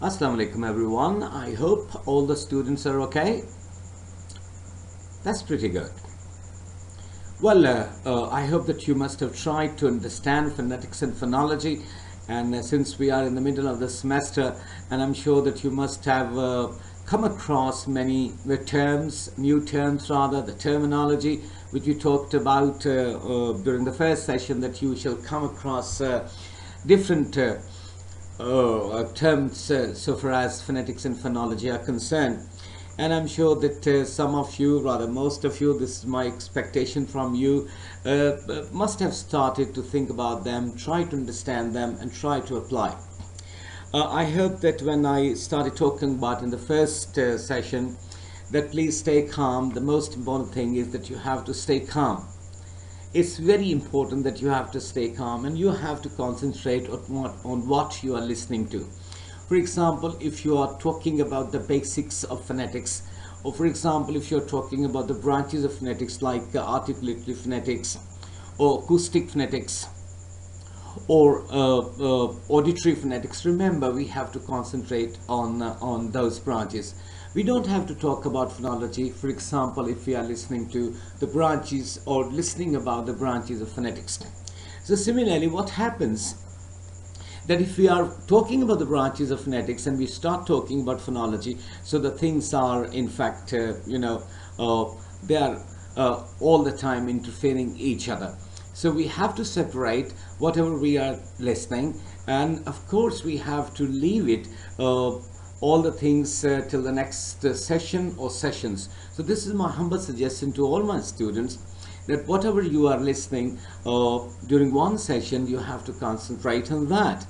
Assalamu alaikum everyone. I hope all the students are okay. That's pretty good. Well, I hope that you must have tried to understand phonetics and phonology, and since we are in the middle of the semester, and I'm sure that you must have come across many new terms rather, the terminology which we talked about during the first session, that you shall come across different terms so far as phonetics and phonology are concerned. And I'm sure that some of you, rather most of you, this is my expectation from you, must have started to think about them, try to understand them, and try to apply. I hope that when I started talking about in the first session, that please stay calm. The most important thing is that you have to stay calm. It's very important that you have to stay calm and you have to concentrate on what you are listening to. For example, if you are talking about the basics of phonetics, or for example, if you're talking about the branches of phonetics like articulatory phonetics or acoustic phonetics or auditory phonetics, remember we have to concentrate on those branches. We don't have to talk about phonology, for example, if we are listening to the branches or listening about the branches of phonetics. So similarly, what happens that if we are talking about the branches of phonetics and we start talking about phonology, so the things are in fact, they are all the time interfering each other. So we have to separate whatever we are listening, and of course we have to leave it all the things till the next session or sessions. So this is my humble suggestion to all my students, that whatever you are listening during one session, you have to concentrate on that.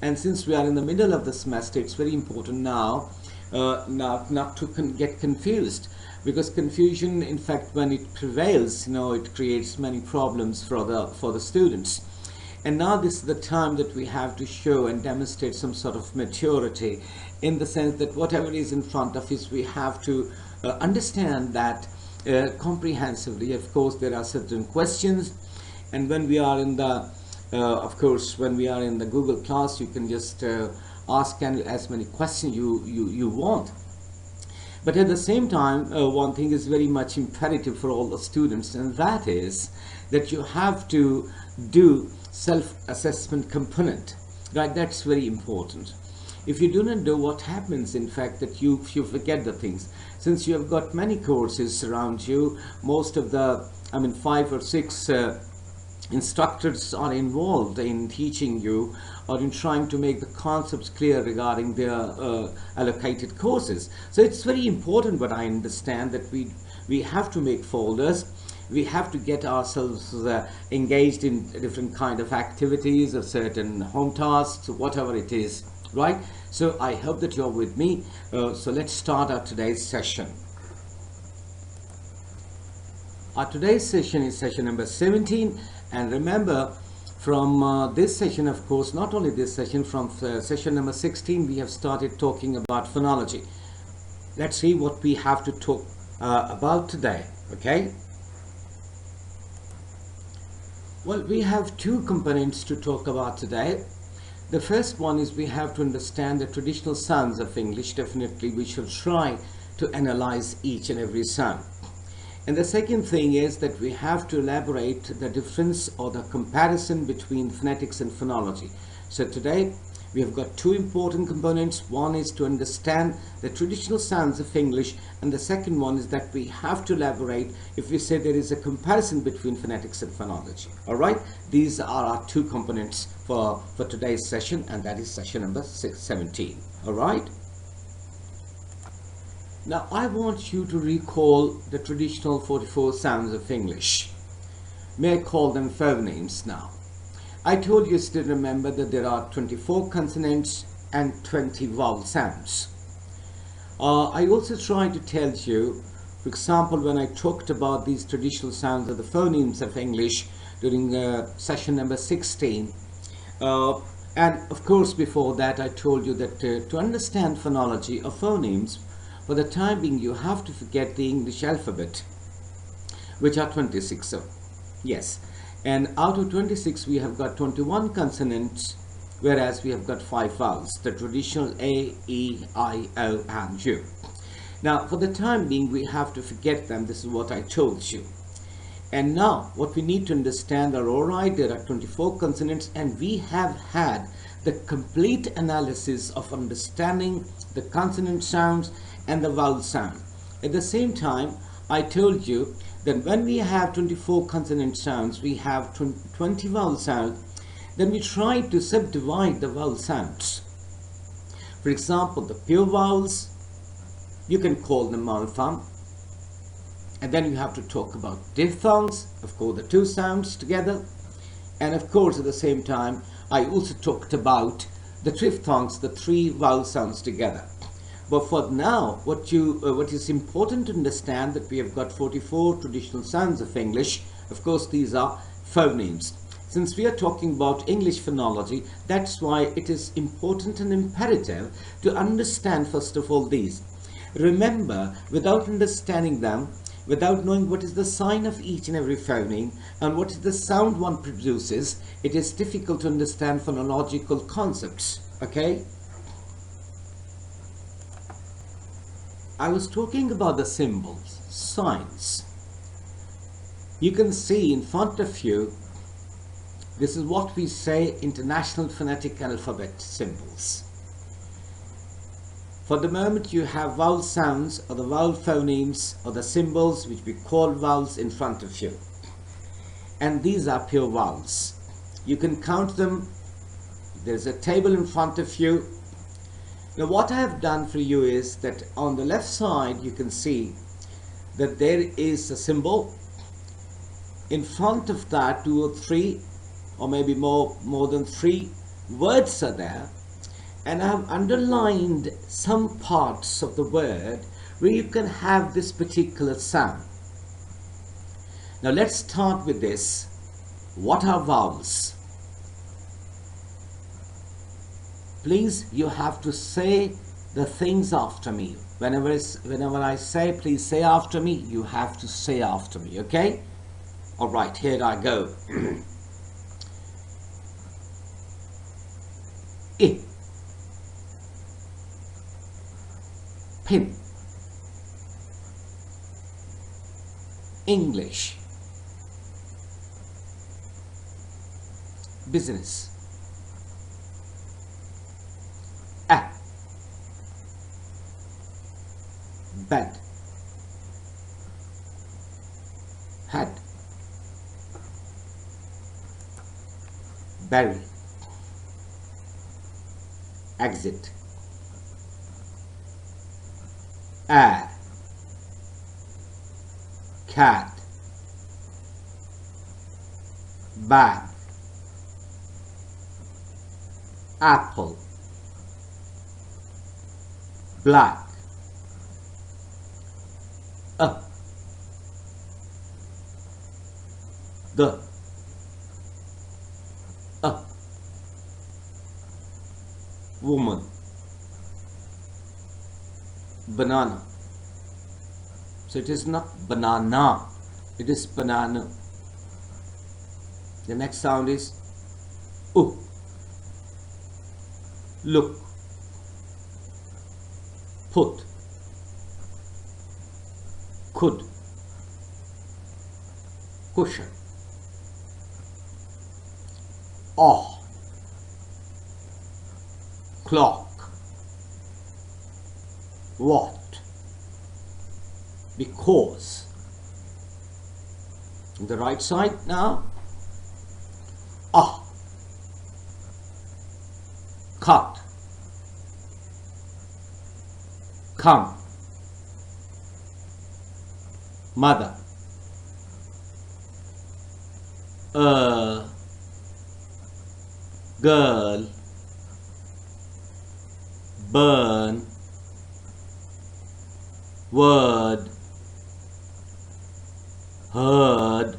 And since we are in the middle of the semester, it's very important now not to get confused, because confusion, in fact, when it prevails, it creates many problems for the students. And now this is the time that we have to show and demonstrate some sort of maturity, in the sense that whatever is in front of us, we have to understand that comprehensively. Of course, there are certain questions, and when we are in the when we are in the Google class, you can just ask as many questions you want. But at the same time, one thing is very much imperative for all the students, and that is that you have to do self-assessment component. Right? That's very important. If you do not do, what happens, in fact, that you forget the things. Since you have got many courses around you, most of the, 5 or 6 instructors are involved in teaching you or in trying to make the concepts clear regarding their allocated courses. So it's very important, but I understand that we have to make folders. We have to get ourselves engaged in different kind of activities or certain home tasks, whatever it is, right? So I hope that you're with me. So let's start our today's session. Our today's session is session number 17. And remember, from this session, of course, not only this session, from session number 16, we have started talking about phonology. Let's see what we have to talk about today, okay? Well, we have two components to talk about today. The first one is we have to understand the traditional sounds of English. Definitely, we should try to analyze each and every sound. And the second thing is that we have to elaborate the difference or the comparison between phonetics and phonology. So today we have got two important components. One is to understand the traditional sounds of English, and the second one is that we have to elaborate if we say there is a comparison between phonetics and phonology. All right, these are our two components for today's session, and that is session number 17. All right. Now, I want you to recall the traditional 44 sounds of English. May I call them phonemes now? I told you to remember that there are 24 consonants and 20 vowel sounds. I also tried to tell you, for example, when I talked about these traditional sounds of the phonemes of English during session number 16, and of course before that I told you that to understand phonology or phonemes, for the time being, you have to forget the English alphabet, which are 26. Yes, and out of 26, we have got 21 consonants whereas we have got 5 vowels, the traditional A, E, I, O and U. Now for the time being we have to forget them. This is what I told you. And now what we need to understand are, alright, there are 24 consonants and we have had the complete analysis of understanding the consonant sounds and the vowel sound. At the same time, I told you that when we have 24 consonant sounds, we have 20 vowel sounds, then we try to subdivide the vowel sounds. For example, the pure vowels, you can call them monophthong. And then you have to talk about diphthongs, of course the two sounds together. And of course at the same time I also talked about the triphthongs, the 3 vowel sounds together. But for now what is important to understand that we have got 44 traditional sounds of English. Of course these are phonemes. Since we are talking about English phonology, that's why it is important and imperative to understand first of all these. Remember, without understanding them, without knowing what is the sign of each and every phoneme and what is the sound one produces, it is difficult to understand phonological concepts. Okay? I was talking about the symbols, signs. You can see in front of you, this is what we say International Phonetic Alphabet symbols. For the moment you have vowel sounds or the vowel phonemes or the symbols which we call vowels in front of you. And these are pure vowels. You can count them. There's a table in front of you. Now what I have done for you is that on the left side you can see that there is a symbol. In front of that 2 or 3 or maybe more than 3 words are there. And I have underlined some parts of the word where you can have this particular sound. Now let's start with this. What are vowels? Please, you have to say the things after me. Whenever I say, please say after me, you have to say after me, okay? Alright, here I go. I. Pin. English. Business. A. Bed. Head. Berry. Exit. A. Cat. Bag. Apple. Black. The. Woman. Banana. So it is not banana, it is banana. The next sound is U. Look. Put. Could. Cushion. Oh. Clock. What? Because. On the right side now. Ah. Cut. Come. Mother. Girl. Burn. Word. Heard.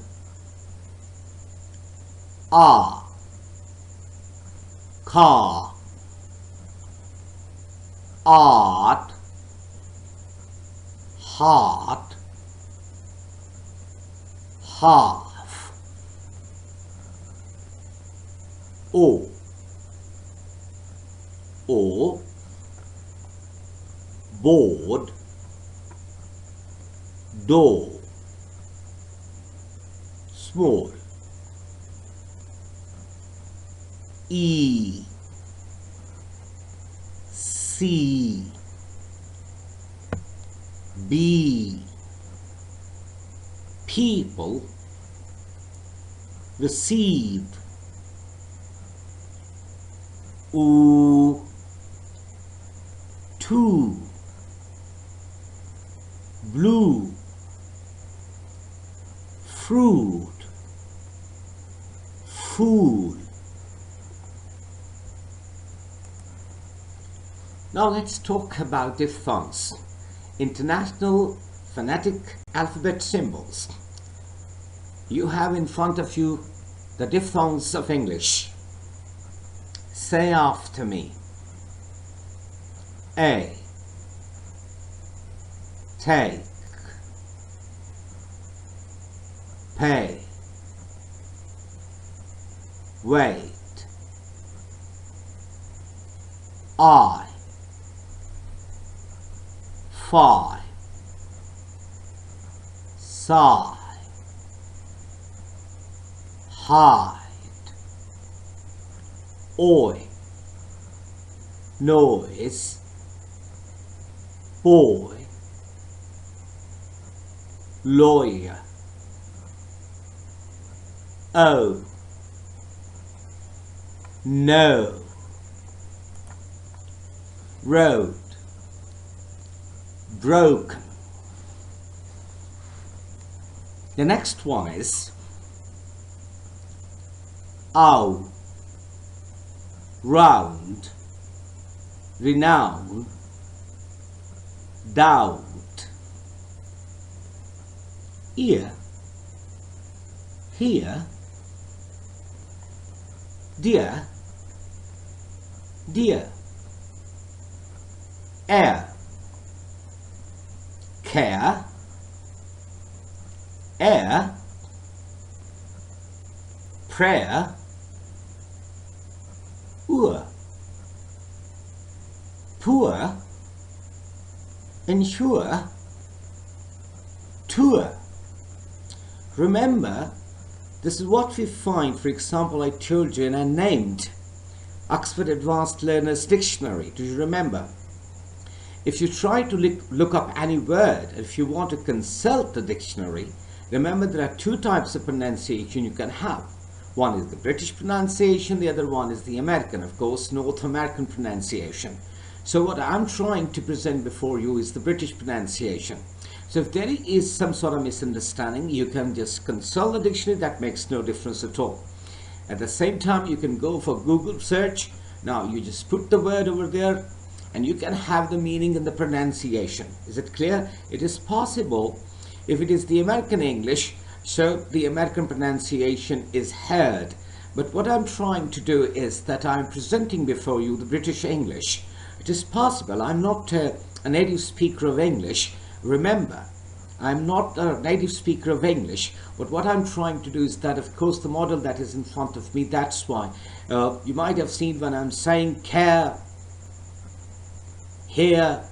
Car. Art. Heart. Half. O. O, board, door, small. E, C, B, people, receive. O, two, blue, fruit, fool. Now let's talk about diphthongs, international phonetic alphabet symbols. You have in front of you the diphthongs of English. Say after me. A, take, pay, wait, I, five, side, hide, oi, noise, boy, lawyer, oh, no, road, broken. The next one is ow, round, renown, doubt, ear, here, dear, dear, air, care, air, prayer, poor, ensure, tour. Remember, this is what we find. For example, I told you and I named Oxford Advanced Learners Dictionary. Do you remember? If you try to look up any word, if you want to consult the dictionary, remember there are two types of pronunciation you can have. One is the British pronunciation, the other one is the American, of course, North American pronunciation. So what I'm trying to present before you is the British pronunciation. So if there is some sort of misunderstanding, you can just consult the dictionary. That makes no difference at all. At the same time, you can go for Google search. Now you just put the word over there and you can have the meaning and the pronunciation. Is it clear? It is possible if it is the American English, so the American pronunciation is heard. But what I'm trying to do is that I'm presenting before you the British English. It is possible. I'm not a native speaker of English. Remember, I'm not a native speaker of English, but what I'm trying to do is that, of course, the model that is in front of me, that's why. You might have seen when I'm saying care, here,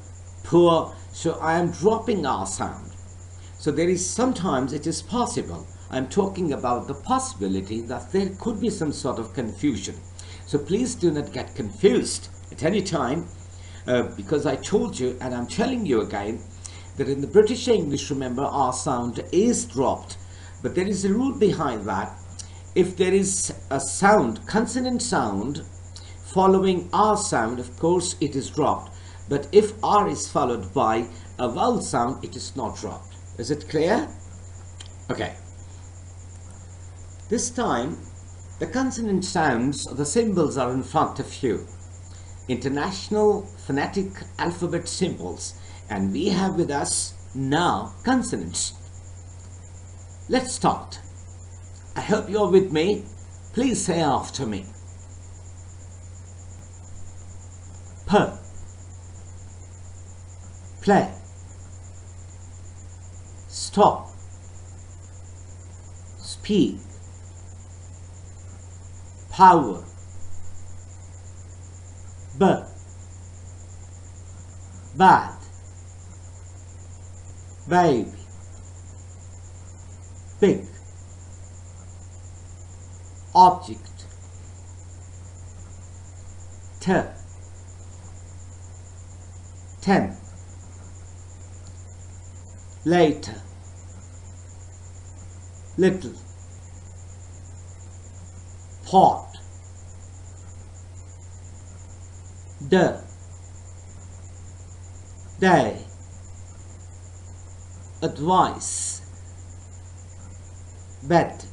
poor, so I am dropping R sound. So there is sometimes it is possible. I'm talking about the possibility that there could be some sort of confusion. So please do not get confused at any time, because I told you and I'm telling you again that in the British English, remember, R sound is dropped. But there is a rule behind that. If there is a sound, consonant sound, following R sound, of course it is dropped. But if R is followed by a vowel sound, it is not dropped. Is it clear? Okay. This time, the consonant sounds, the symbols are in front of you. International phonetic alphabet symbols. And we have with us now consonants. Let's start. I hope you're with me. Please say after me. P, play, stop, speak, power, B, bad, baby, big, object, ten, later, little, pot, day, advice, bed,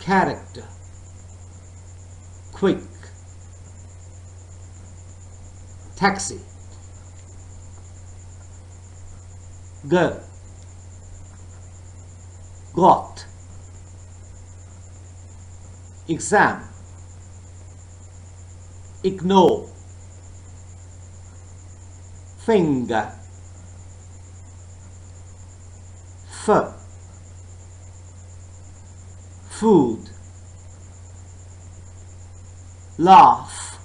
character, quick, taxi, go, got, exam, ignore, finger, food, laugh,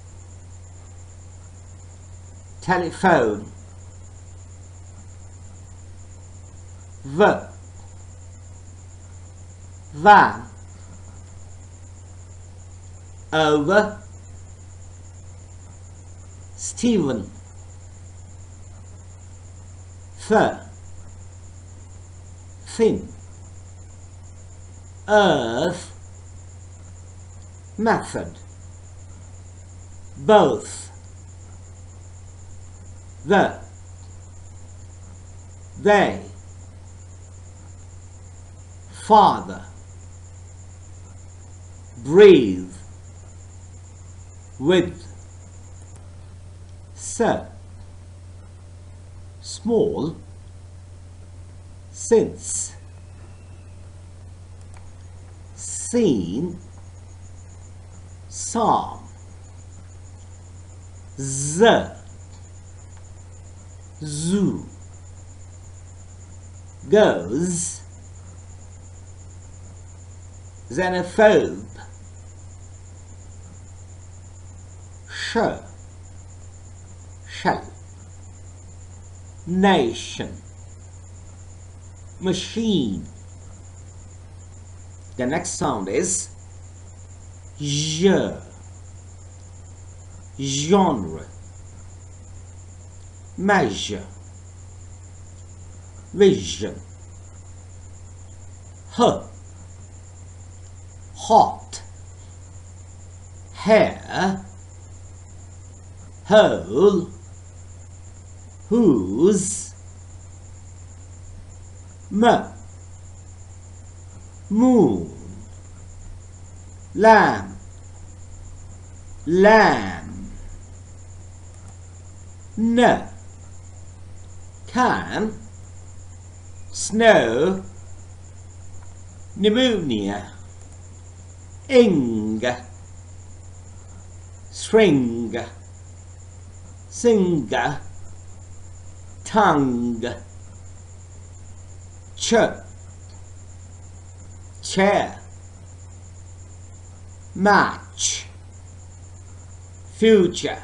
telephone, van, over, Stephen, thin, earth, method, both, they, father, breathe, with, small, since, seen, psalm, zoo, goes, xenophobe, shell, nation, machine. The next sound is je, genre, measure, vision, hot, hair, whole, whose, moon, lamb, can, snow, pneumonia, string, singer, tongue, chair, match, future,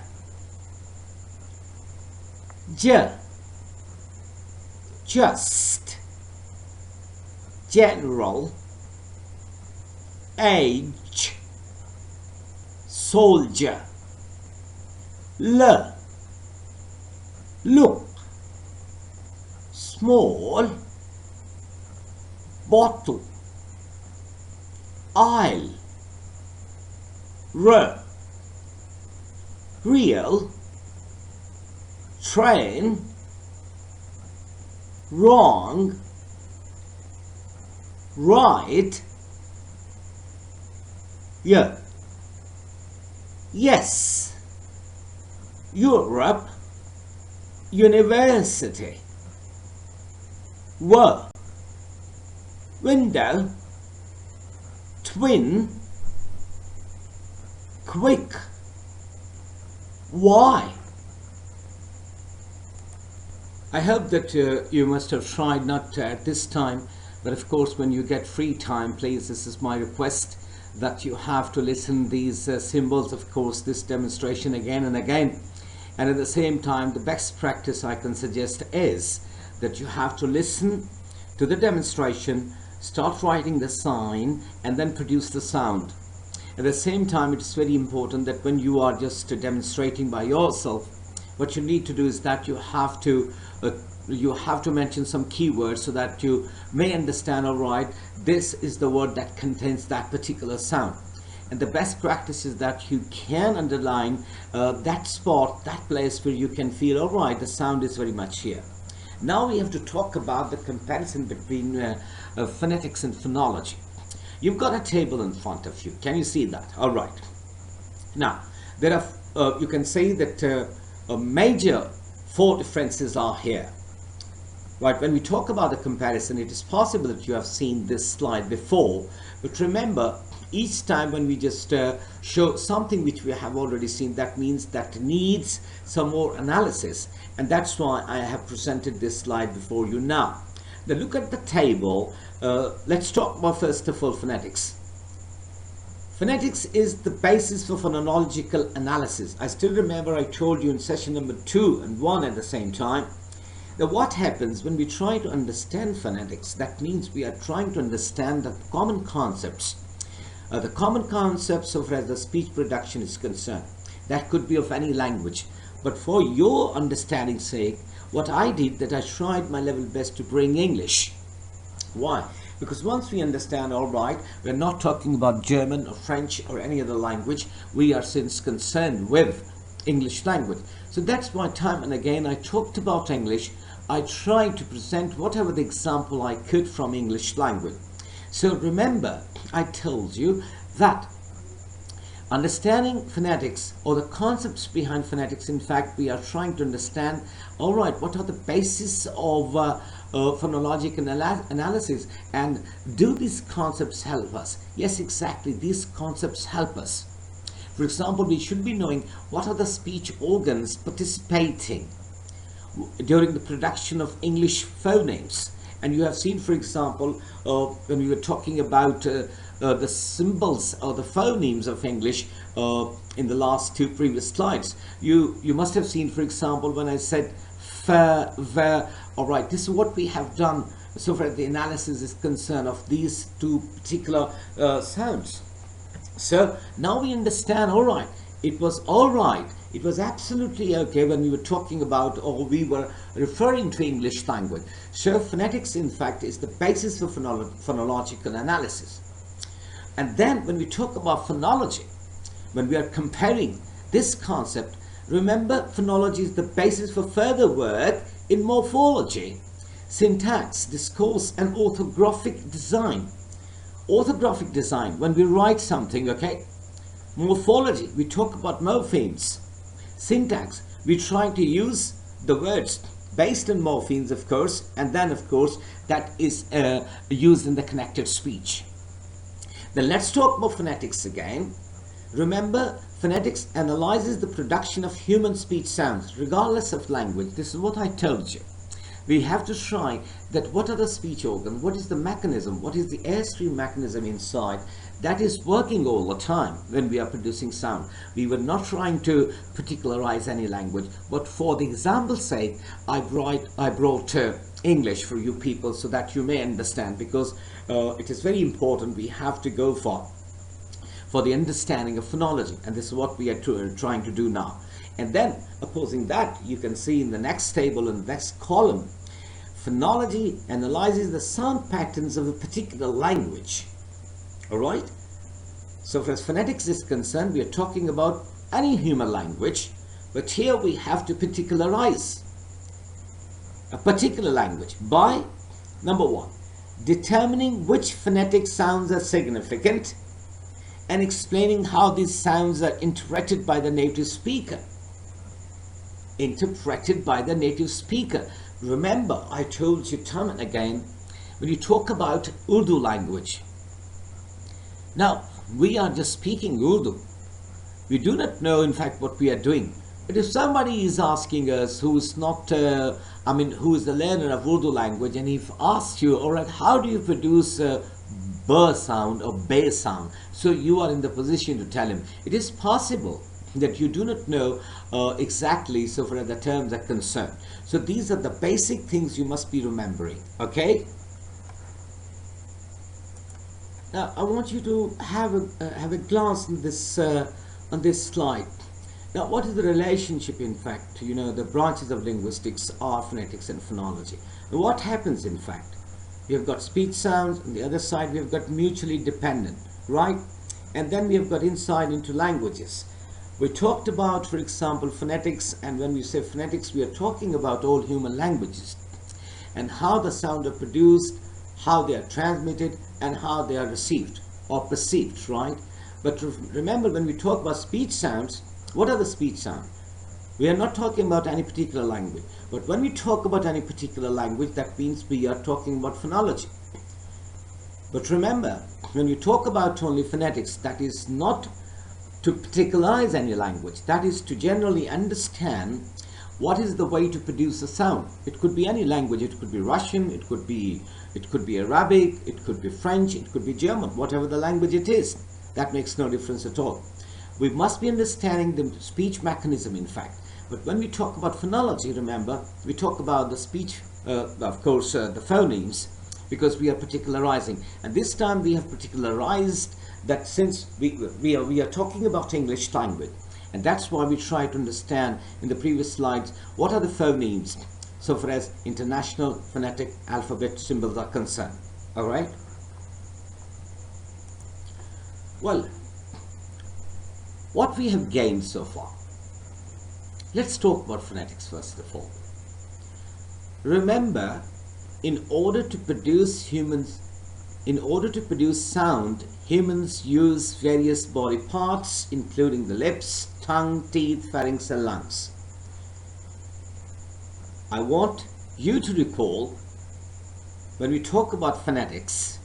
just, general, age, soldier, look, small, bottle, aisle, real, train, wrong, right, yes, Europe, university, window, twin, quick, why? I hope that you must have tried, not at this time, but of course when you get free time, please, this is my request, that you have to listen these symbols, of course, this demonstration again and again. And at the same time, the best practice I can suggest is that you have to listen to the demonstration, start writing the sign, and then produce the sound. At the same time, it's very important that when you are just demonstrating by yourself, what you need to do is that you have to mention some keywords so that you may understand, all right, this is the word that contains that particular sound. And the best practice is that you can underline that spot, that place where you can feel, all right, the sound is very much here. Now we have to talk about the comparison between phonetics and phonology. You've got a table in front of you. Can you see that? All right. Now, there are, you can say that major 4 differences are here. Right, when we talk about the comparison, it is possible that you have seen this slide before, but remember, each time when we just show something which we have already seen, that means that needs some more analysis, and that's why I have presented this slide before you now. Now look at the table. Let's talk about first of all phonetics. Phonetics is the basis for phonological analysis. I still remember I told you in session number 2 and 1 at the same time. Now what happens when we try to understand phonetics? That means we are trying to understand the common concepts. The common concepts of as the speech production is concerned. That could be of any language. But for your understanding's sake, what I did, that I tried my level best to bring English. Why? Because once we understand, all right, we're not talking about German or French or any other language. We are since concerned with English language. So that's why time and again I talked about English. I tried to present whatever the example I could from English language. So remember, I told you that understanding phonetics, or the concepts behind phonetics, in fact, we are trying to understand, all right, what are the basis of phonological analysis, and do these concepts help us? Yes, exactly, these concepts help us. For example, we should be knowing what are the speech organs participating during the production of English phonemes. And you have seen, for example, when we were talking about the symbols or the phonemes of English in the last 2 previous slides, you must have seen, for example, when I said f, v. All right, this is what we have done so far as the analysis is concerned of these 2 particular sounds. So now we understand, all right, it was all right, it was absolutely okay when we were talking about, or we were referring to English language. So phonetics, in fact, is the basis for phonological analysis. And then when we talk about phonology, when we are comparing this concept, remember, phonology is the basis for further work in morphology, syntax, discourse, and orthographic design. Orthographic design, when we write something, okay? Morphology, we talk about morphemes. Syntax, we try to use the words based on morphemes, of course, and then, of course, that is used in the connected speech. Then let's talk about phonetics again. Remember, phonetics analyzes the production of human speech sounds, regardless of language. This is what I told you. We have to try that what are the speech organ, what is the mechanism, what is the airstream mechanism inside that is working all the time when we are producing sound. We were not trying to particularize any language, but for the example's sake, I brought English for you people so that you may understand, because it is very important. We have to go for the understanding of phonology, and this is what we are trying to do now. And then opposing that, you can see in the next table, in the next column, phonology analyzes the sound patterns of a particular language. All right? So as phonetics is concerned, we are talking about any human language, but here we have to particularize a particular language by, number 1, determining which phonetic sounds are significant and explaining how these sounds are interpreted by the native speaker. Remember, I told you time and again, when you talk about Urdu language, now we are just speaking Urdu. We do not know, in fact, what we are doing. But if somebody is asking us who is not, who is the learner of Urdu language, and if asks you, all right, how do you produce b sound or bay sound. So you are in the position to tell him. It is possible that you do not know exactly so far as the terms are concerned. So these are the basic things you must be remembering. Okay. Now I want you to have a glance on this slide. Now, what is the relationship, in fact? You know, the branches of linguistics are phonetics and phonology. Now, what happens, in fact? We have got speech sounds. On the other side, we have got mutually dependent, right? And then we have got insight into languages. We talked about, for example, phonetics, and when we say phonetics, we are talking about all human languages and how the sound are produced, how they are transmitted, and how they are received or perceived, right? But remember, when we talk about speech sounds, what are the speech sounds? We are not talking about any particular language. But when we talk about any particular language, that means we are talking about phonology. But remember, when you talk about only phonetics, that is not to particularize any language. That is to generally understand what is the way to produce a sound. It could be any language. It could be Russian, it could be Arabic, it could be French, it could be German, whatever the language it is. That makes no difference at all. We must be understanding the speech mechanism, in fact. But when we talk about phonology, remember, we talk about the speech, of course, the phonemes, because we are particularizing. And this time we have particularized that since we are talking about English language. And that's why we try to understand in the previous slides what are the phonemes so far as international phonetic alphabet symbols are concerned. All right? Well, what we have gained so far. Let's talk about phonetics first of all. Remember, in order to produce sound, humans use various body parts, including the lips, tongue, teeth, pharynx, and lungs. I want you to recall, when we talk about phonetics,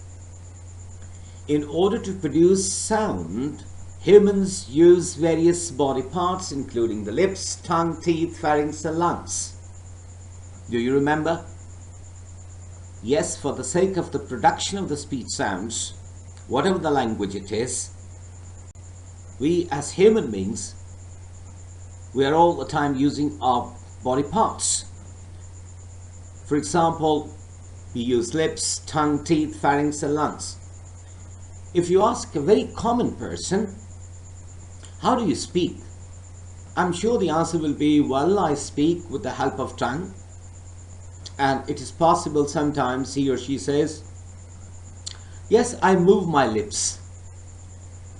in order to produce sound, humans use various body parts, including the lips, tongue, teeth, pharynx, and lungs. Do you remember? Yes, for the sake of the production of the speech sounds, whatever the language it is, we as human beings, we are all the time using our body parts. For example, we use lips, tongue, teeth, pharynx, and lungs. If you ask a very common person, how do you speak? I'm sure the answer will be, well, I speak with the help of tongue. And it is possible sometimes he or she says, yes, I move my lips.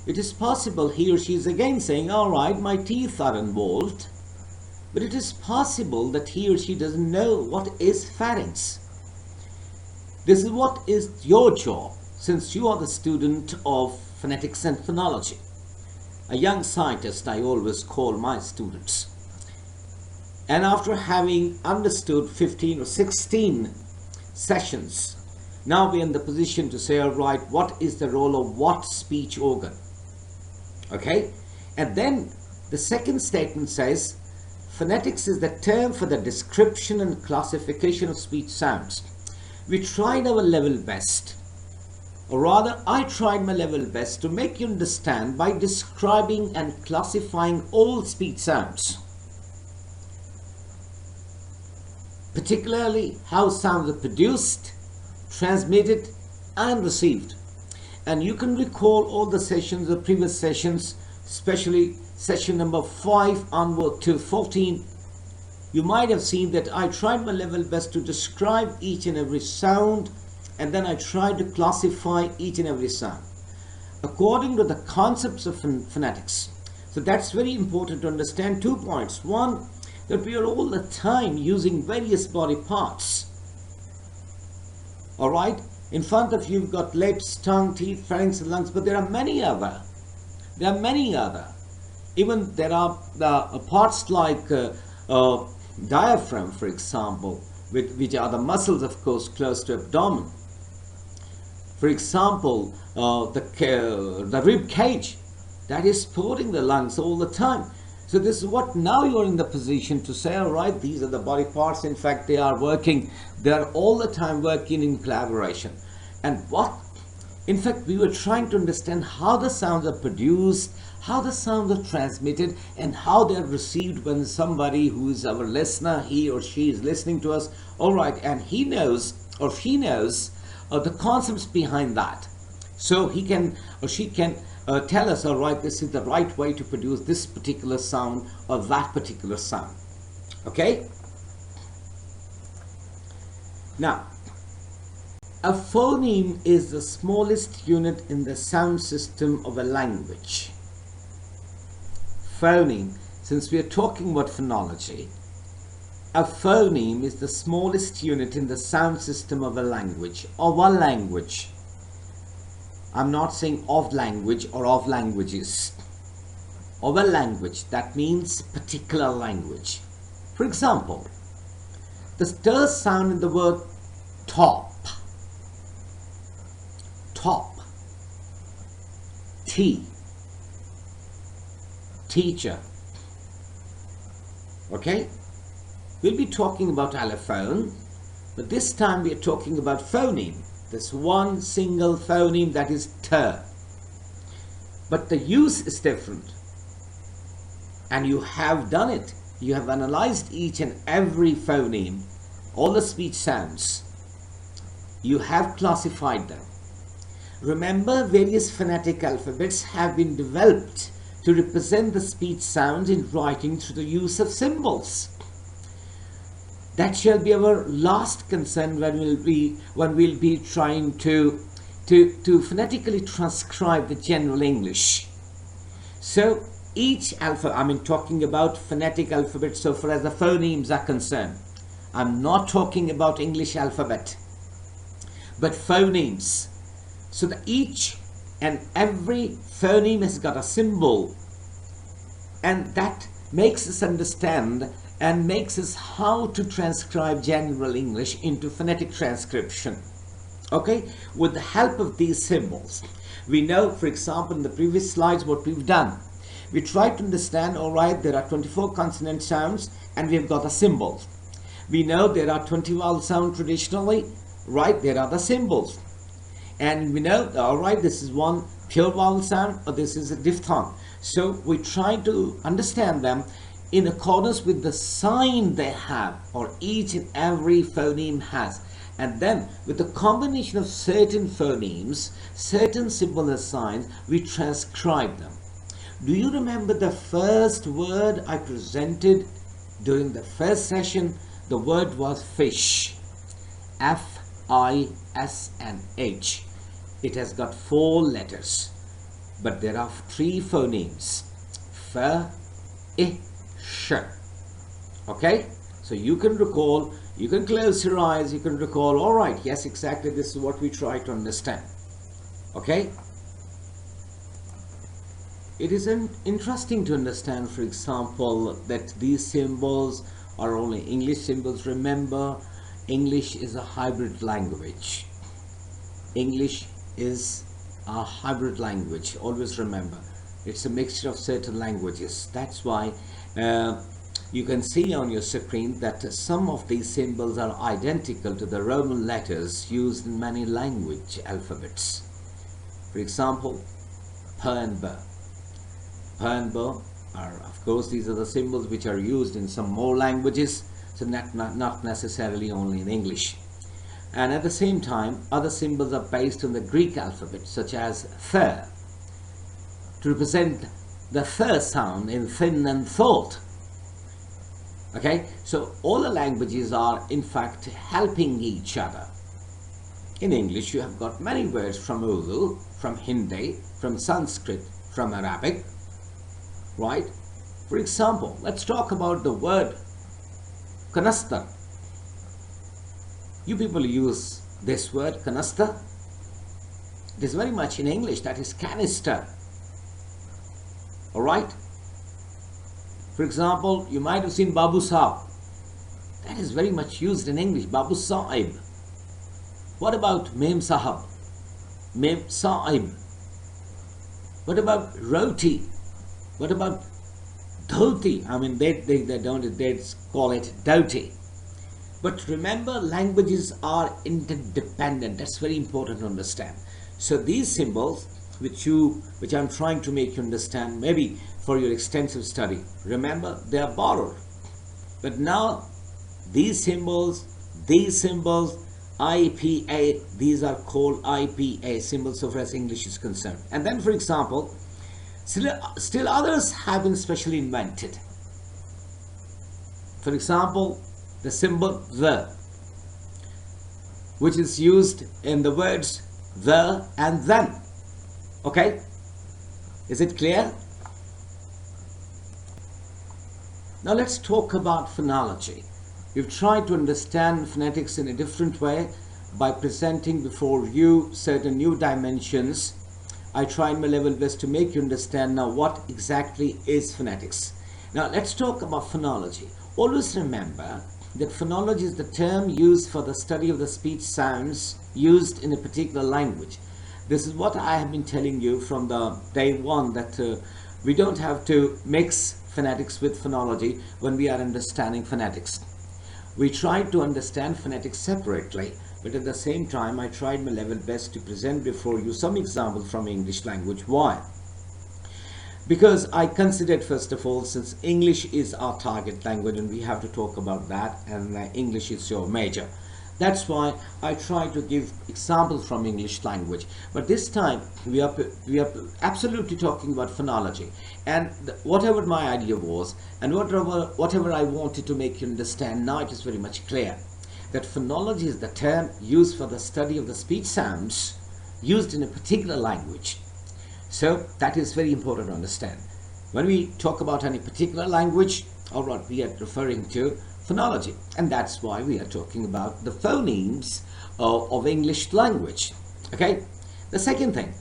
It is possible he or she is again saying, all right, my teeth are involved. But it is possible that he or she doesn't know what is pharynx. This is what is your job, since you are the student of phonetics and phonology. A young scientist, I always call my students. And after having understood 15 or 16 sessions, now we're in the position to say, all right, what is the role of what speech organ? Okay? And then the second statement says, phonetics is the term for the description and classification of speech sounds. We tried our level best, or rather, I tried my level best to make you understand by describing and classifying all speech sounds. Particularly how sounds are produced, transmitted, and received. And you can recall all the sessions, the previous sessions, especially session number 5 onward to 14. You might have seen that I tried my level best to describe each and every sound, and then I tried to classify each and every sound according to the concepts of phonetics. So that's very important to understand 2 points. One, that we are all the time using various body parts. All right, in front of you you've got lips, tongue, teeth, pharynx, and lungs, but there are many other. Even there are parts like diaphragm, for example, which are the muscles, of course, close to abdomen. For example, the rib cage that is supporting the lungs all the time. So this is what now you're in the position to say, all right, these are the body parts. In fact, they are all the time working in collaboration. And what In fact, we were trying to understand how the sounds are produced, how the sounds are transmitted, and how they are received when somebody who is our listener, he or she is listening to us, all right, and he knows or she knows the concepts behind that. So he can or she can tell us, all right, this is the right way to produce this particular sound or that particular sound. Okay? Now, a phoneme is the smallest unit in the sound system of a language. Phoneme, since we are talking about phonology, a phoneme is the smallest unit in the sound system of a language, of a language. I'm not saying of language or of languages. Of a language, that means particular language. For example, the st sound in the word top, top, T, teacher. Okay? We'll be talking about allophone, but this time we are talking about phoneme. This one single phoneme, that is t. But the use is different. And you have done it. You have analyzed each and every phoneme, all the speech sounds. You have classified them. Remember, various phonetic alphabets have been developed to represent the speech sounds in writing through the use of symbols. That shall be our last concern when we'll be trying to phonetically transcribe the general English. So each talking about phonetic alphabet so far as the phonemes are concerned. I'm not talking about English alphabet, but phonemes. So that each and every phoneme has got a symbol, and that makes us understand and makes us how to transcribe general English into phonetic transcription. Okay, with the help of these symbols. We know, for example, in the previous slides what we've done. We tried to understand, all right, there are 24 consonant sounds and we've got a symbol. We know there are 20 vowel sounds traditionally, right, there are the symbols. And we know, all right, this is one pure vowel sound or this is a diphthong. So we try to understand them in accordance with the sign they have, or each and every phoneme has. And then with the combination of certain phonemes, certain symbol signs, we transcribe them. Do you remember the first word I presented during the first session? The word was fish. F-I-S-N-H. It has got 4 letters, but there are 3 phonemes. F, I, sh. Okay? So you can recall, you can close your eyes, you can recall, all right, yes, exactly, this is what we try to understand. Okay? It is interesting to understand, for example, that these symbols are only English symbols. Remember, English is a hybrid language. English is a hybrid language. Always remember, it's a mixture of certain languages. That's why you can see on your screen that some of these symbols are identical to the Roman letters used in many language alphabets. For example, P and B. P and B are, of course, these are the symbols which are used in some more languages, so not necessarily only in English. And at the same time, other symbols are based on the Greek alphabet, such as th, to represent the th sound in thin and thought. Okay, so all the languages are in fact helping each other. In English, you have got many words from Urdu, from Hindi, from Sanskrit, from Arabic, right? For example, let's talk about the word canasta. You people use this word canasta. It is very much in English, that is canister. All right? For example, you might have seen Babu Sahib. That is very much used in English, Babu Sahib. What about Mem Sahab? Mem Sahib. What about roti? What about dhoti? I mean, they call it dhoti. But remember, languages are interdependent. That's very important to understand. So these symbols which I'm trying to make you understand, maybe for your extensive study, remember, they are borrowed. But now these symbols, IPA, these are called IPA symbols so far as English is concerned. And then, for example, still others have been specially invented. For example, the symbol the, which is used in the words the and then. Okay? Is it clear? Now let's talk about phonology. We've tried to understand phonetics in a different way by presenting before you certain new dimensions. I tried my level best to make you understand now what exactly is phonetics. Now let's talk about phonology. Always remember that phonology is the term used for the study of the speech sounds used in a particular language. This is what I have been telling you from the day one, that we don't have to mix phonetics with phonology when we are understanding phonetics. We tried to understand phonetics separately, but at the same time I tried my level best to present before you some examples from English language. Why? Because I considered, first of all, since English is our target language and we have to talk about that, and English is your major. That's why I try to give examples from English language. But this time we are absolutely talking about phonology. And whatever my idea was, and whatever I wanted to make you understand, now it is very much clear that phonology is the term used for the study of the speech sounds used in a particular language. So that is very important to understand. When we talk about any particular language, or what we are referring to phonology, and that's why we are talking about the phonemes of English language. Okay. The second thing,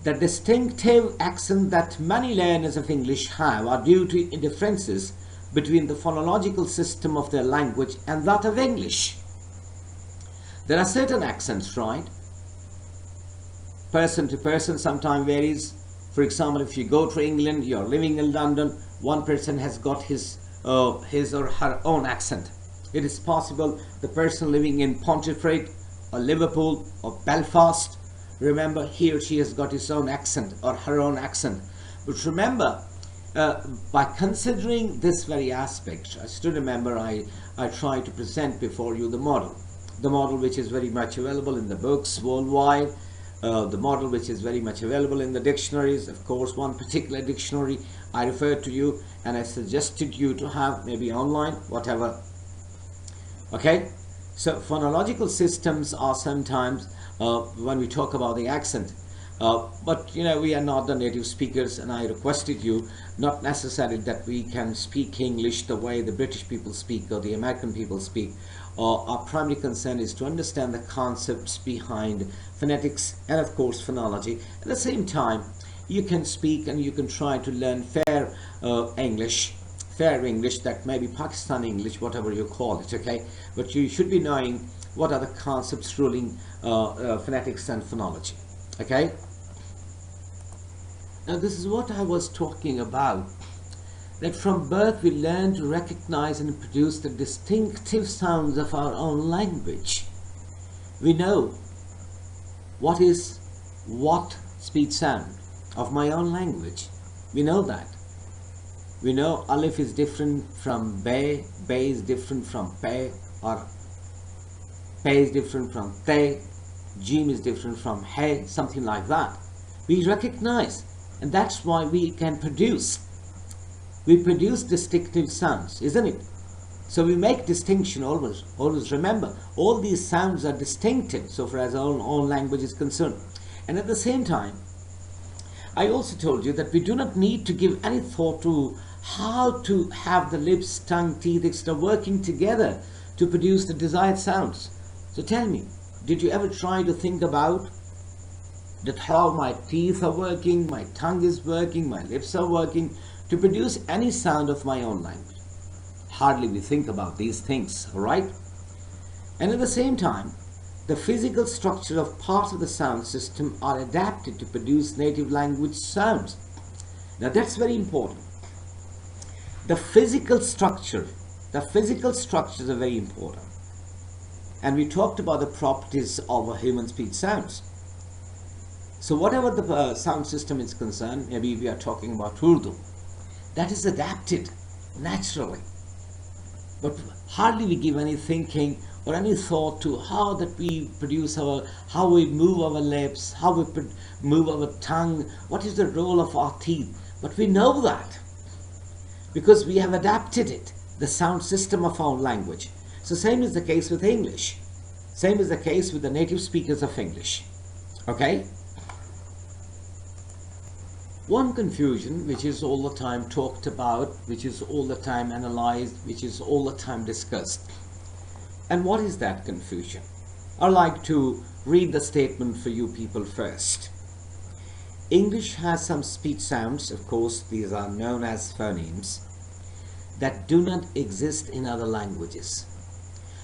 the distinctive accent that many learners of English have are due to differences between the phonological system of their language and that of English. There are certain accents, right? Person to person sometimes varies. For example, if you go to England, you're living in London, one person has got his or her own accent. It is possible the person living in Pontefract or Liverpool or Belfast, remember, he or she has got his own accent or her own accent. But remember, by considering this very aspect, I still remember I try to present before you the model which is very much available in the books worldwide, the model which is very much available in the dictionaries. Of course, one particular dictionary I referred to you and I suggested you to have maybe online, whatever. Okay, so phonological systems are sometimes when we talk about the accent, but you know, we are not the native speakers, and I requested you not necessarily that we can speak English the way the British people speak or the American people speak. Our primary concern is to understand the concepts behind phonetics and of course phonology. At the same time, you can speak and you can try to learn fair English, that may be Pakistan English, whatever you call it, okay? But you should be knowing what are the concepts ruling phonetics and phonology, okay? Now this is what I was talking about, that from birth we learn to recognize and produce the distinctive sounds of our own language. We know what is what speech sound of my own language. We know that. We know Aleph is different from Bay is different from Pe, or Pe is different from Te, Jim is different from He, something like that. We recognize, and that's why we can produce. We produce distinctive sounds, isn't it? So we make distinction always. Always remember, all these sounds are distinctive so far as our own language is concerned. And at the same time, I also told you that we do not need to give any thought to how to have the lips, tongue, teeth, etc. working together to produce the desired sounds. So tell me, did you ever try to think about that how my teeth are working, my tongue is working, my lips are working to produce any sound of my own language? Hardly we think about these things, right? And at the same time, the physical structure of parts of the sound system are adapted to produce native language sounds. Now that's very important. The physical structures are very important. And we talked about the properties of a human speech sounds. So whatever the sound system is concerned, maybe we are talking about Urdu, that is adapted naturally. But hardly we give any thinking or any thought to how that we produce how we move our lips, how we move our tongue, what is the role of our teeth. But we know that because we have adapted it, the sound system of our language. So same is the case with English. Same is the case with the native speakers of English. Okay? One confusion which is all the time talked about, which is all the time analyzed, which is all the time discussed. And what is that confusion? I'd like to read the statement for you people first. English has some speech sounds, of course these are known as phonemes, that do not exist in other languages.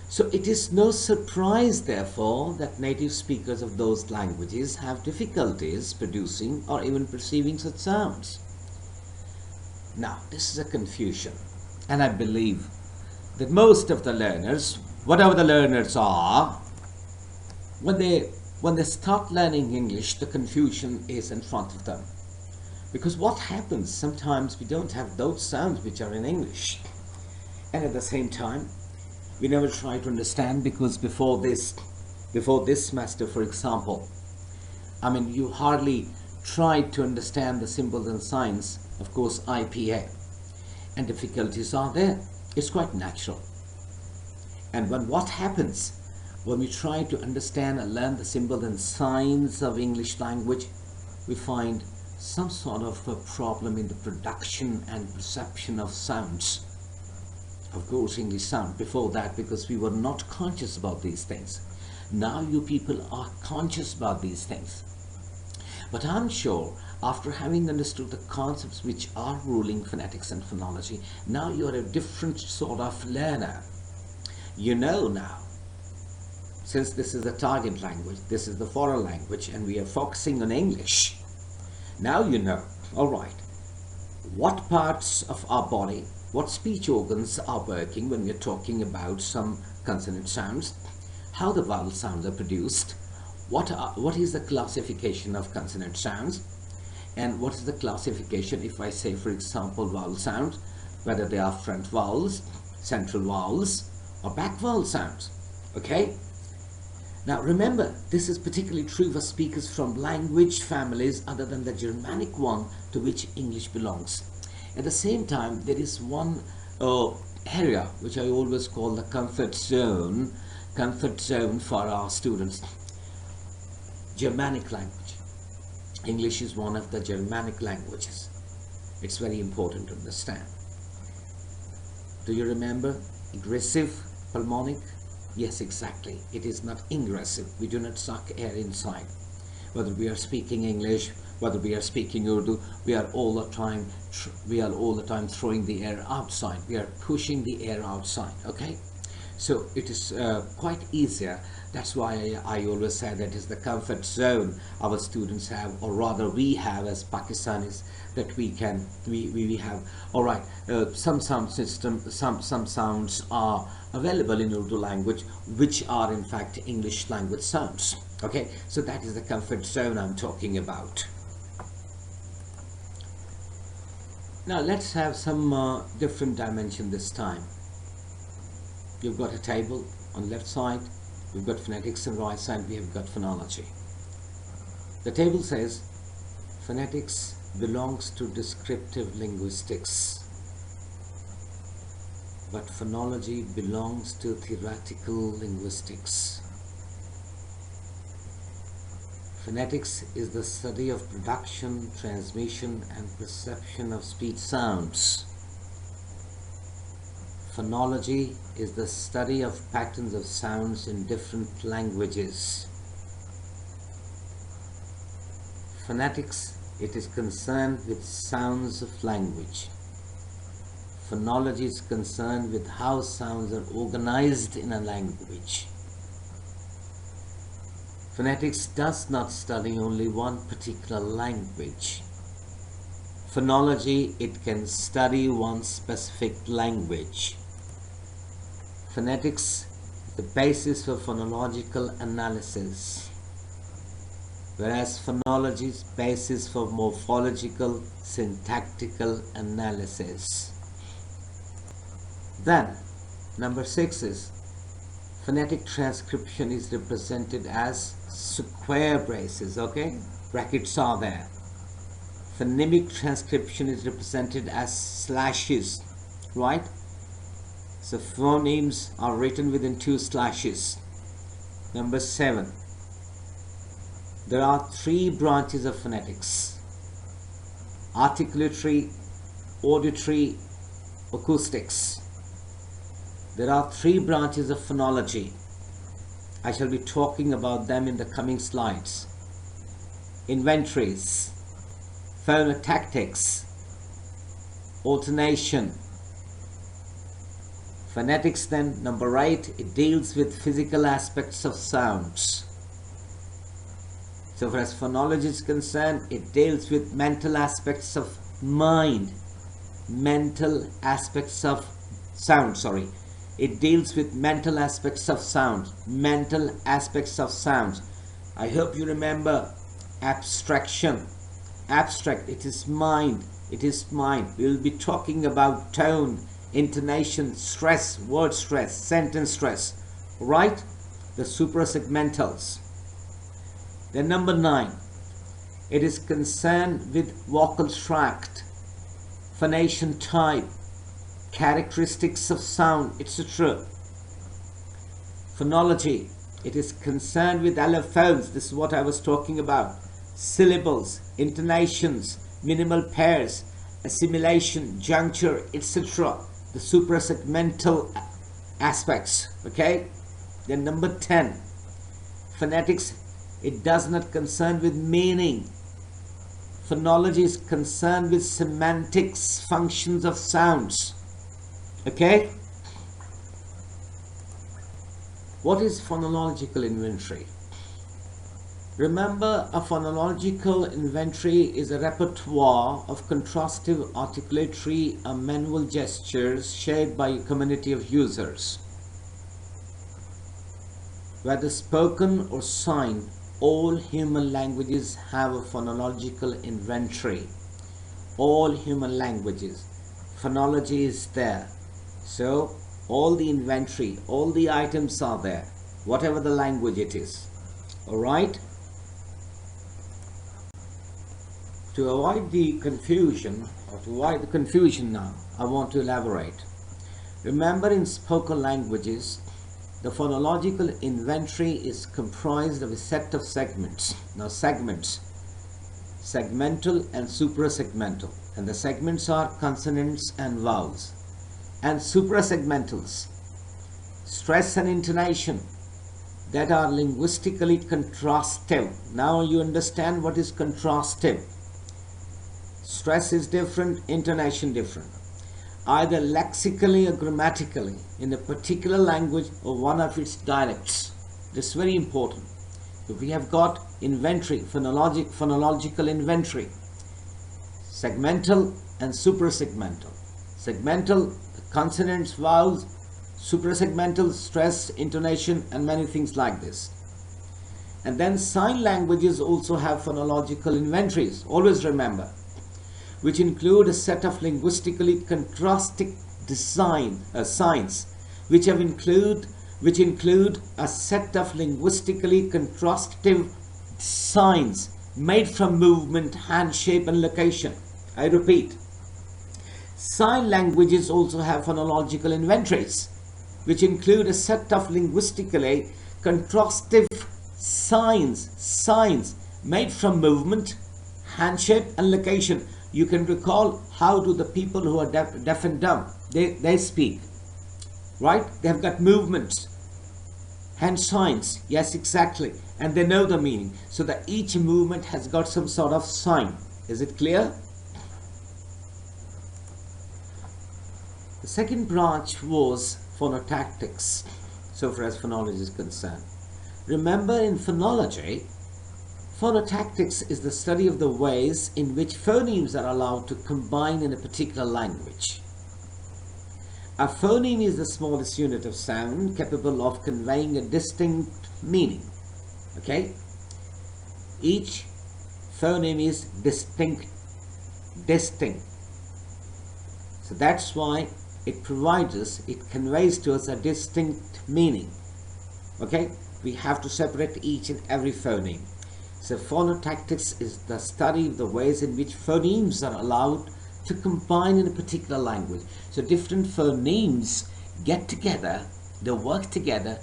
So it is no surprise, therefore, that native speakers of those languages have difficulties producing or even perceiving such sounds. Now, this is a confusion, and I believe that most of the learners, whatever the learners are, when they start learning English, the confusion is in front of them. Because what happens, sometimes we don't have those sounds which are in English. And at the same time, we never try to understand, because before this semester, for example, I mean, you hardly tried to understand the symbols and signs, of course, IPA. And difficulties are there. It's quite natural. And what happens when we try to understand and learn the symbols and signs of English language, we find some sort of a problem in the production and perception of sounds. Of course, English sound before that, because we were not conscious about these things. Now you people are conscious about these things. But I'm sure after having understood the concepts which are ruling phonetics and phonology, now you're a different sort of learner. You know now, since this is the target language, this is the foreign language, and we are focusing on English. Now you know, all right, what parts of our body, what speech organs are working when we are talking about some consonant sounds, how the vowel sounds are produced, what is the classification of consonant sounds, and what is the classification if I say, for example, vowel sounds, whether they are front vowels, central vowels, or back vowel sounds. Okay? Now remember, this is particularly true for speakers from language families other than the Germanic one to which English belongs. At the same time, there is one area which I always call the comfort zone for our students. Germanic language. English is one of the Germanic languages. It's very important to understand. Do you remember aggressive pulmonic? Yes, exactly. It is not ingressive. We do not suck air inside. Whether we are speaking English, whether we are speaking Urdu, we are all the time throwing the air outside. We are pushing the air outside. Okay, so it is quite easier. That's why I always say that is the comfort zone our students have, or rather we have as Pakistanis, that we have. All right, some sound system, some sounds are available in Urdu language, which are in fact English language sounds. Okay, so that is the comfort zone I'm talking about. Now let's have some different dimension this time. You've got a table on left side, we've got phonetics on right side, we have got phonology. The table says phonetics belongs to descriptive linguistics, but phonology belongs to theoretical linguistics. Phonetics is the study of production, transmission, and perception of speech sounds. Phonology is the study of patterns of sounds in different languages. Phonetics, it is concerned with sounds of language. Phonology is concerned with how sounds are organized in a language. Phonetics does not study only one particular language. Phonology, it can study one specific language. Phonetics is the basis for phonological analysis. whereas phonology is basis for morphological, syntactical analysis. Then, number 6 is phonetic transcription is represented as square braces, okay? Brackets are there. Phonemic transcription is represented as slashes, right? So phonemes are written within 2 slashes. Number 7. There are 3 branches of phonetics: articulatory, auditory, acoustics. There are 3 branches of phonology. I shall be talking about them in the coming slides. Inventories, phonotactics, alternation. Phonetics then, number 8, it deals with physical aspects of sounds. So far as phonology is concerned, it deals with mental aspects of mind, mental aspects of sound, sorry. It deals with mental aspects of sound, mental aspects of sounds. I hope you remember abstraction. Abstract, it is mind, it is mind. We will be talking about tone, intonation, stress, word stress, sentence stress, right? The suprasegmentals. Then number 9, it is concerned with vocal tract, phonation type, characteristics of sound, etc. Phonology, it is concerned with allophones. This is what I was talking about. Syllables, intonations, minimal pairs, assimilation, juncture, etc. The suprasegmental aspects, okay? Then number 10, phonetics, it does not concern with meaning. Phonology is concerned with semantics, functions of sounds. Okay? What is phonological inventory? Remember, a phonological inventory is a repertoire of contrastive articulatory and manual gestures shared by a community of users. Whether spoken or signed, all human languages have a phonological inventory. All human languages. Phonology is there. So, all the inventory, all the items are there, whatever the language it is. Alright? To avoid the confusion, now, I want to elaborate. Remember, in spoken languages, the phonological inventory is comprised of a set of segments. Now, segments, segmental and suprasegmental. And the segments are consonants and vowels. And suprasegmentals, stress and intonation, that are linguistically contrastive. Now you understand what is contrastive. Stress is different, intonation different. Either lexically or grammatically in a particular language or one of its dialects. This is very important. If we have got inventory, phonological inventory, segmental and suprasegmental. Segmental, consonants, vowels, suprasegmental, stress, intonation, and many things like this. And then sign languages also have phonological inventories, always remember, which include a set of linguistically contrasting signs, which include a set of linguistically contrastive signs made from movement, hand shape, and location. I repeat, sign languages also have phonological inventories, which include a set of linguistically contrastive signs made from movement, hand shape, and location. You can recall how do the people who are deaf and dumb, they speak, right? They have got movements, hand signs, yes, exactly, and they know the meaning. So that each movement has got some sort of sign. Is it clear? The second branch was phonotactics, so far as phonology is concerned. Remember, in phonology, phonotactics is the study of the ways in which phonemes are allowed to combine in a particular language. A phoneme is the smallest unit of sound capable of conveying a distinct meaning. Okay? Each phoneme is distinct. So that's why it provides us, it conveys to us a distinct meaning. Okay, we have to separate each and every phoneme. So phonotactics is the study of the ways in which phonemes are allowed to combine in a particular language. So different phonemes get together, they work together,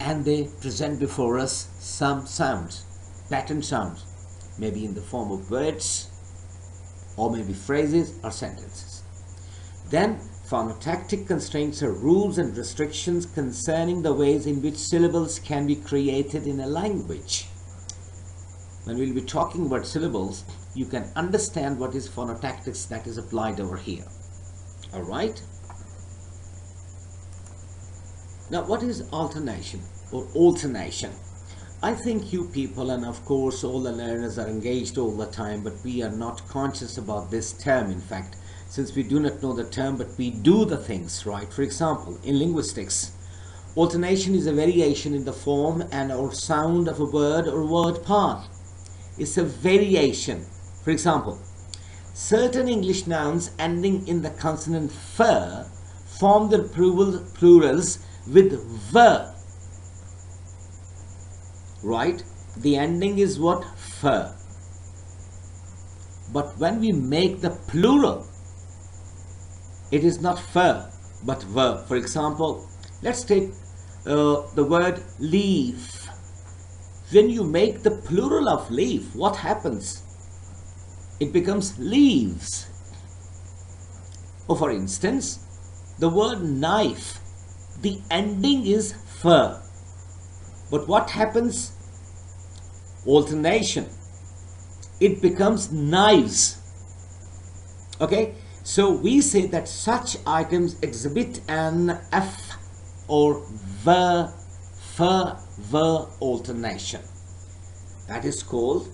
and they present before us some sounds, pattern sounds, maybe in the form of words, or maybe phrases or sentences. Then phonotactic constraints are rules and restrictions concerning the ways in which syllables can be created in a language. When we'll be talking about syllables, you can understand what is phonotactics that is applied over here. All right? Now, what is alternation or alternation? I think you people, and of course all the learners, are engaged all the time, but we are not conscious about this term, in fact, since we do not know the term, but we do the things, right? For example, in linguistics, alternation is a variation in the form and or sound of a word or word part. It's a variation. For example, certain English nouns ending in the consonant "fer" form their plurals with "ver." Right? The ending is what? "fer." But when we make the plural, it is not "fer" but "ver." For example, let's take the word leaf. When you make the plural of leaf, what happens? It becomes leaves. Or for instance, the word knife, the ending is "fer." But what happens? Alternation. It becomes knives. Okay? So we say that such items exhibit an F or ver, fer, ver alternation. That is called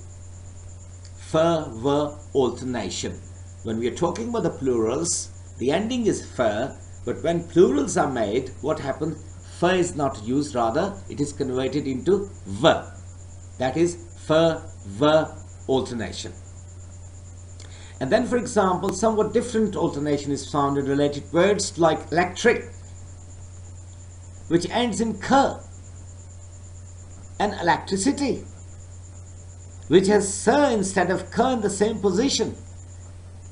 fer, ver alternation. When we are talking about the plurals, the ending is "fer," but when plurals are made, what happens? "Fer" is not used, rather it is converted into "ver." That is fer, ver alternation. And then, for example, somewhat different alternation is found in related words like electric, which ends in "k," and electricity, which has "sir" instead of "k" in the same position.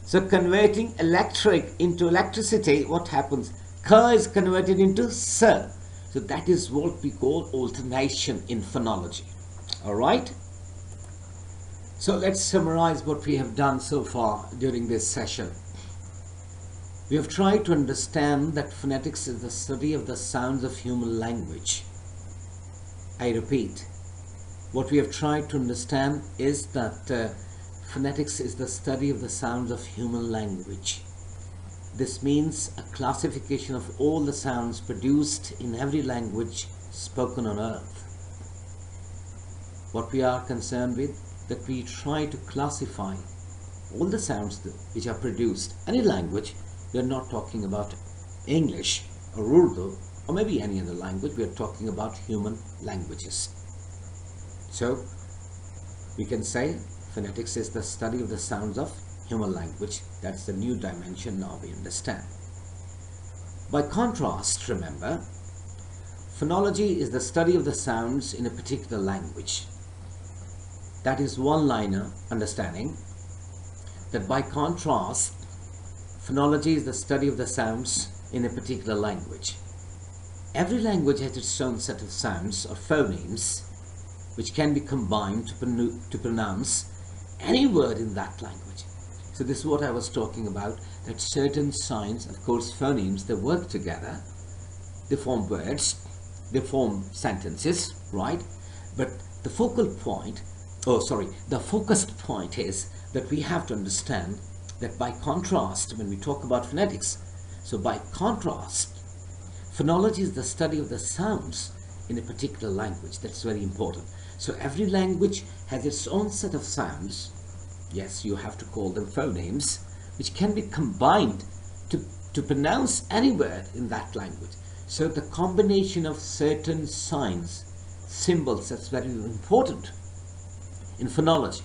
So converting electric into electricity, what happens? "K" is converted into "sir." So that is what we call alternation in phonology. All right? So let's summarize what we have done so far during this session. We have tried to understand that phonetics is the study of the sounds of human language. I repeat, what we have tried to understand is that phonetics is the study of the sounds of human language. This means a classification of all the sounds produced in every language spoken on earth. What we are concerned with, that we try to classify all the sounds which are produced in any language. We are not talking about English or Urdu or maybe any other language. We are talking about human languages. So we can say phonetics is the study of the sounds of human language. That's the new dimension now we understand. By contrast, remember, phonology is the study of the sounds in a particular language. That is one-liner understanding, that by contrast, phonology is the study of the sounds in a particular language. Every language has its own set of sounds or phonemes which can be combined to pronounce any word in that language. So this is what I was talking about, that certain signs, of course phonemes, they work together, they form words, they form sentences, right? But the focused point is that we have to understand that by contrast, when we talk about phonetics, so by contrast, phonology is the study of the sounds in a particular language. That's very important. So every language has its own set of sounds. Yes, you have to call them phonemes, which can be combined to pronounce any word in that language. So the combination of certain signs, symbols, that's very important. in phonology,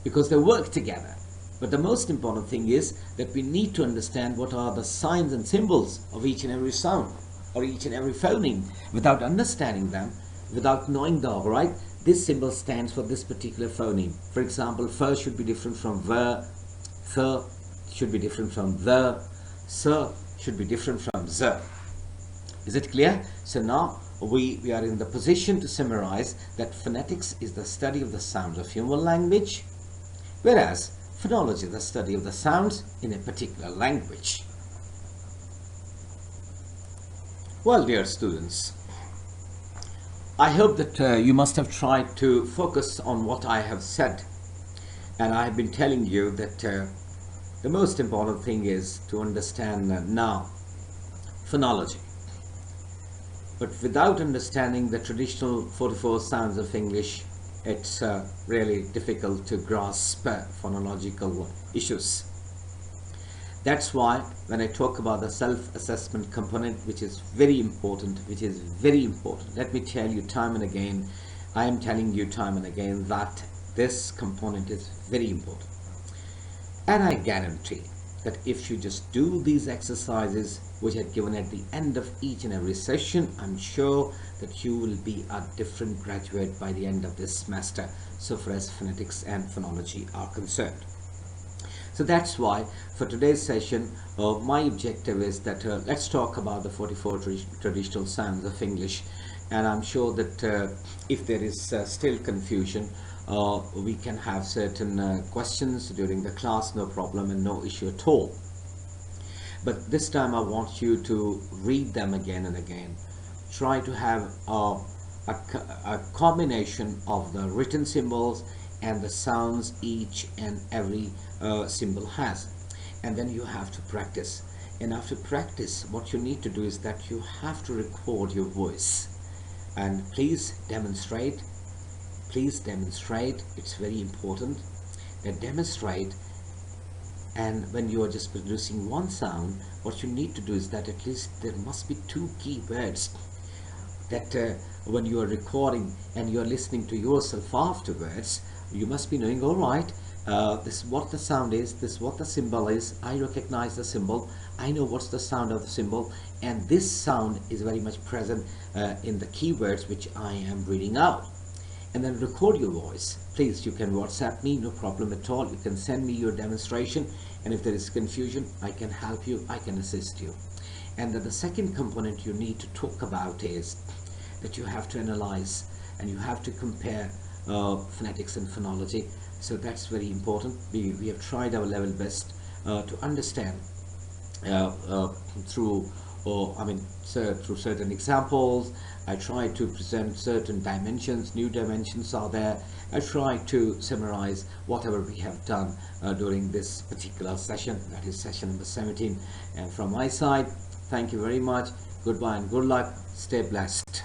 because they work together. But the most important thing is that we need to understand what are the signs and symbols of each and every sound or each and every phoneme. Without understanding them, without knowing the right, this symbol stands for this particular phoneme. For example, fur should be different from ver, th should be different from the, sir should be different from z. Is it clear? So now we are in the position to summarize that phonetics is the study of the sounds of human language, whereas phonology is the study of the sounds in a particular language. Well, dear students, I hope that you must have tried to focus on what I have said, and I have been telling you that the most important thing is to understand now phonology. But without understanding the traditional 44 sounds of English, it's really difficult to grasp phonological issues. That's why when I talk about the self-assessment component, which is very important, let me tell you time and again, I am telling you time and again that this component is very important. And I guarantee that if you just do these exercises which are given at the end of each and every session, I'm sure that you will be a different graduate by the end of this semester, so far as phonetics and phonology are concerned. So that's why for today's session, my objective is that let's talk about the 44 traditional sounds of English. And I'm sure that if there is still confusion, we can have certain questions during the class, no problem and no issue at all. But this time I want you to read them again and again. Try to have a combination of the written symbols and the sounds each and every symbol has, and then you have to practice. And after practice, what you need to do is that you have to record your voice, and please demonstrate, it's very important that demonstrate. And when you are just producing one sound, what you need to do is that at least there must be 2 key words that when you are recording and you are listening to yourself afterwards, you must be knowing, all right, this is what the sound is, this is what the symbol is, I recognize the symbol, I know what's the sound of the symbol, and this sound is very much present in the keywords which I am reading out. And then record your voice. Please, you can WhatsApp me, no problem at all. You can send me your demonstration, and if there is confusion, I can help you, I can assist you. And then the second component you need to talk about is that you have to analyze and you have to compare phonetics and phonology. So that's very important. We have tried our level best to understand through certain examples. I try to present certain dimensions, new dimensions are there. I try to summarize whatever we have done during this particular session, that is session number 17. And from my side, thank you very much. Goodbye and good luck. Stay blessed.